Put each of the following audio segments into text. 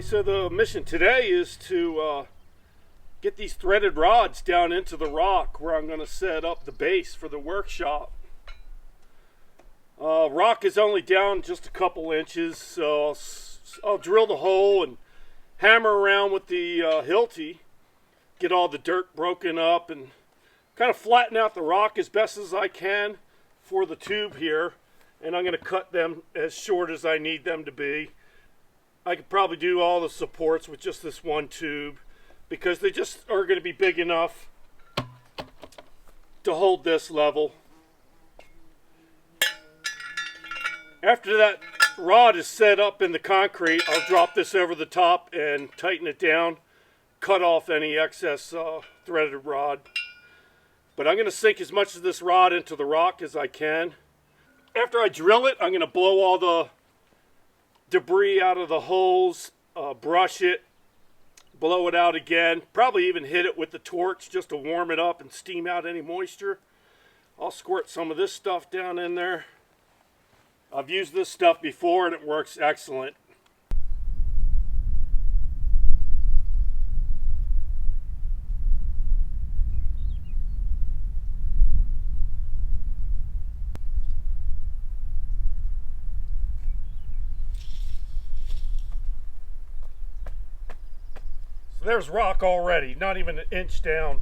So the mission today is to get these threaded rods down into the rock where I'm going to set up the base for the workshop. Rock is only down just a couple inches, so I'll drill the hole and hammer around with the Hilti, get all the dirt broken up and kind of flatten out the rock as best as I can for the tube here. And I'm going to cut them as short as I need them to be. I could probably do all the supports with just this one tube because they just are going to be big enough to hold this level. After that rod is set up in the concrete, I'll drop this over the top and tighten it down, cut off any excess threaded rod. But I'm going to sink as much of this rod into the rock as I can. After I drill it, I'm going to blow all the debris out of the holes, brush it, blow it out again, probably even hit it with the torch just to warm it up and steam out any moisture. I'll squirt some of this stuff down in there. I've used this stuff before and it works excellent. So there's rock already, not even an inch down.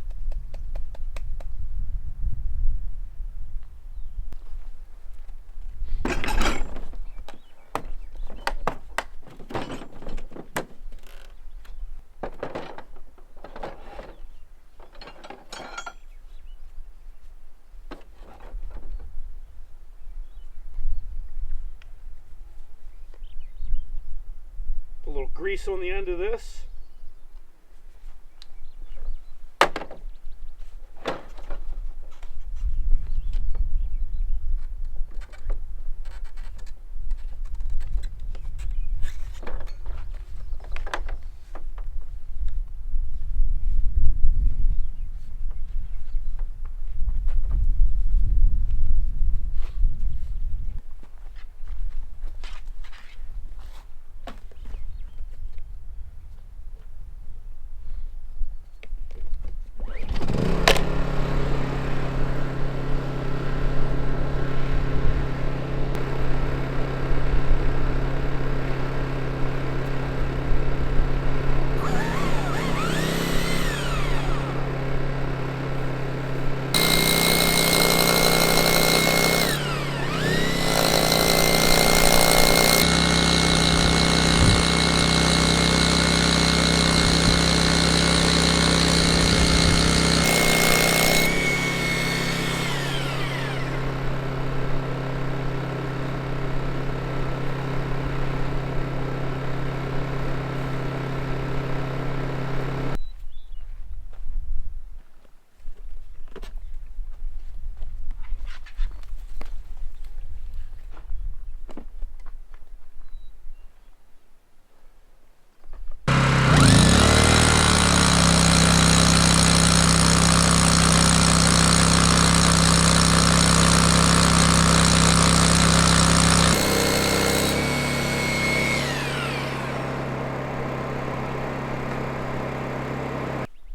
A little grease on the end of this.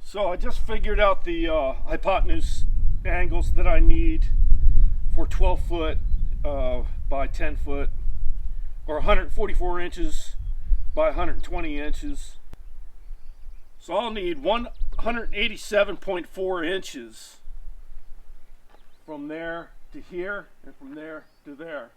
So I just figured out the hypotenuse angles that I need for 12 foot by 10 foot, or 144 inches by 120 inches. So I'll need 187.4 inches from there to here and from there to there.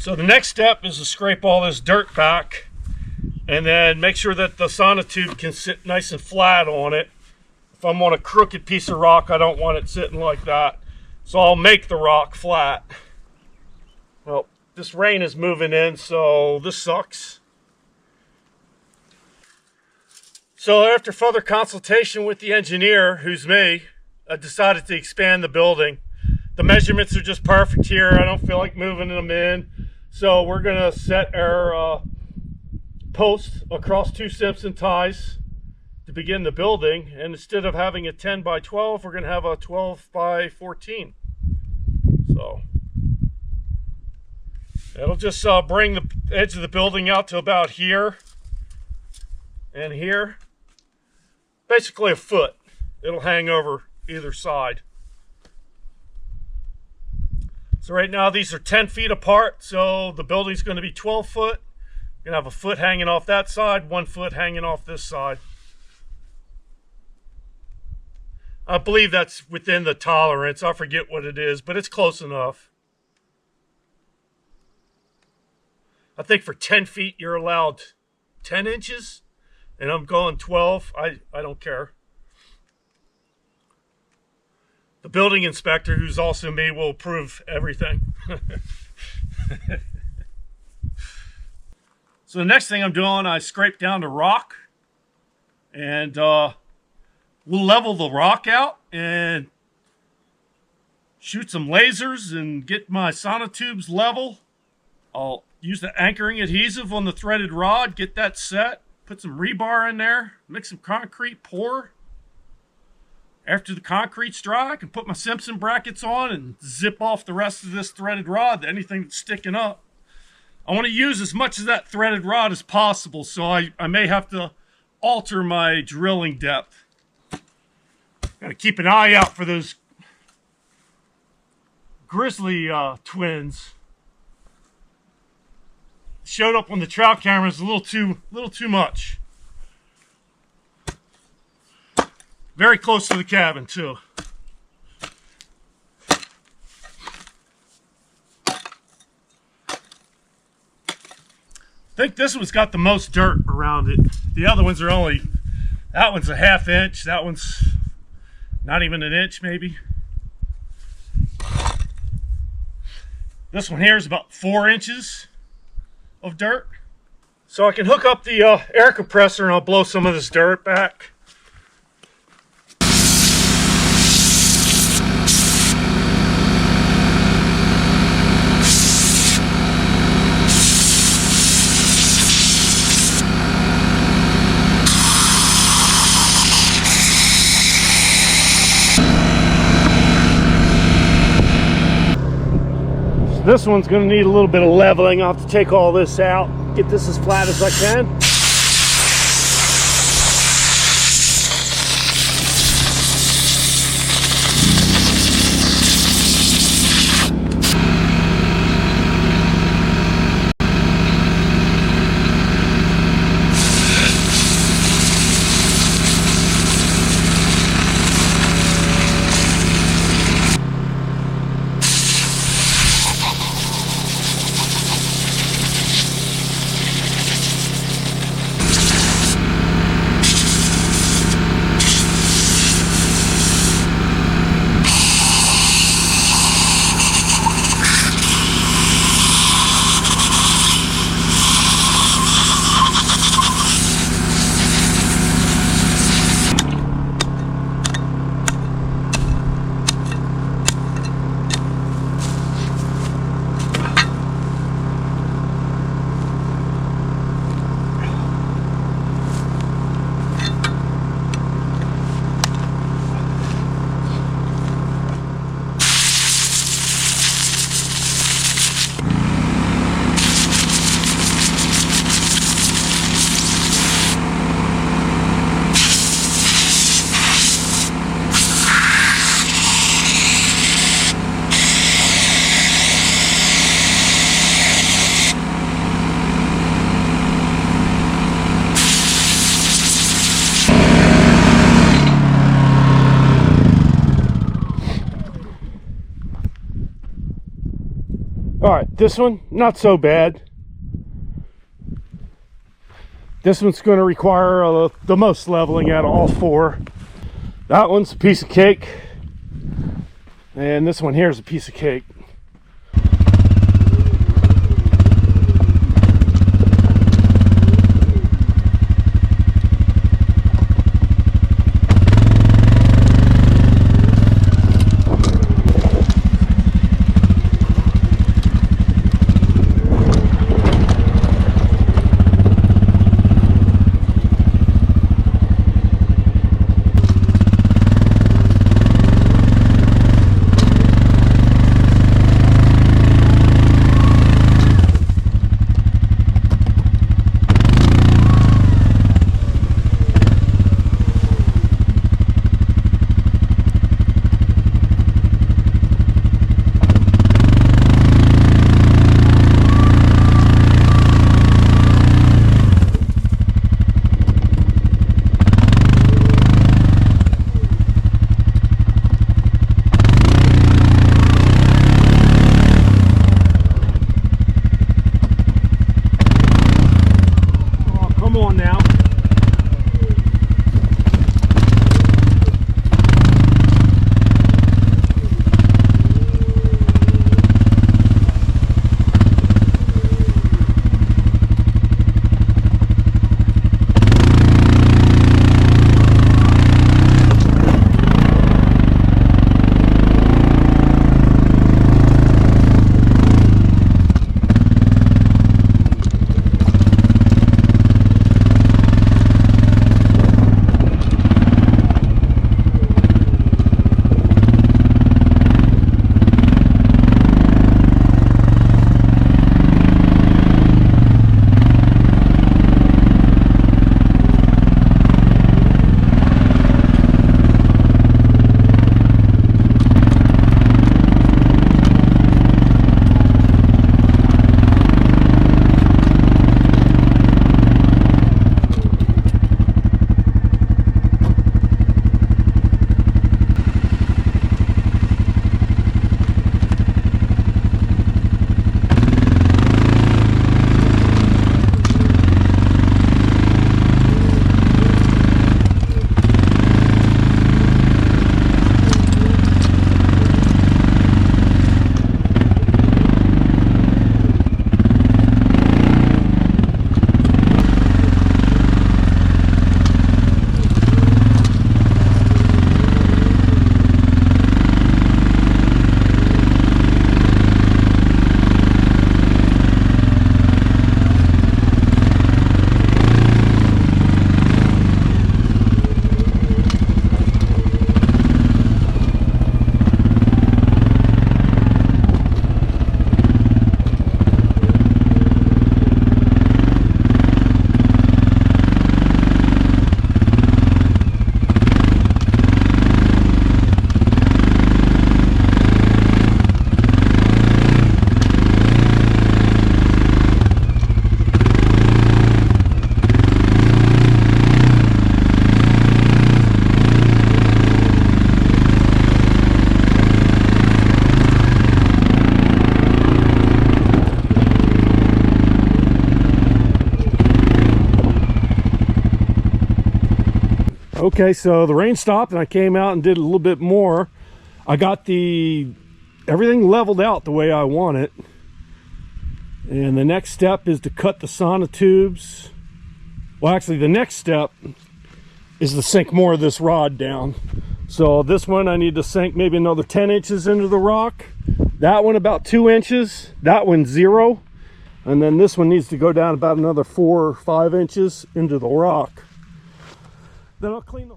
So the next step is to scrape all this dirt back and then make sure that the sauna tube can sit nice and flat on it. If I'm on a crooked piece of rock, I don't want it sitting like that. So I'll make the rock flat. Well, this rain is moving in, so this sucks. So after further consultation with the engineer, who's me, I decided to expand the building. The measurements are just perfect here. I don't feel like moving them in. So we're gonna set our post across 2 Simpson ties to begin the building. And instead of having a 10 by 12, we're gonna have a 12 by 14. So it'll just bring the edge of the building out to about here and here. Basically a foot. It'll hang over either side. So right now these are 10 feet apart, so the building's going to be 12 foot. You're going to have a foot hanging off that side, 1 foot hanging off this side. I believe that's within the tolerance. I forget what it is, but it's close enough. I think for 10 feet you're allowed 10 inches, and I'm going 12. I don't care. The building inspector, who's also me, will approve everything. So the next thing I'm doing, I scrape down the rock, and we'll level the rock out and shoot some lasers and get my sauna tubes level. I'll use the anchoring adhesive on the threaded rod, get that set, put some rebar in there, mix some concrete, pour. After the concrete's dry, I can put my Simpson brackets on and zip off the rest of this threaded rod to anything that's sticking up. I want to use as much of that threaded rod as possible, so I may have to alter my drilling depth. Got to keep an eye out for those grizzly twins. Showed up on the trail cameras a little too much. Very close to the cabin, too. I think this one's got the most dirt around it. The other ones are only, that one's a ½ inch. That one's not even an inch, maybe. This one here is about 4 inches of dirt. So I can hook up the air compressor and I'll blow some of this dirt back. This one's going to need a little bit of leveling. I'll have to take all this out, get this as flat as I can. All right, this one, not so bad. This one's going to require the most leveling out of all four. That one's a piece of cake. And this one here is a piece of cake. Okay, so the rain stopped and I came out and did a little bit more. I got everything leveled out the way I want it. And the next step is to cut the sauna tubes. Well, actually the next step is to sink more of this rod down. So this one I need to sink maybe another 10 inches into the rock. That one about 2 inches. That one 0. And then this one needs to go down about another 4 or 5 inches into the rock. Then I'll clean the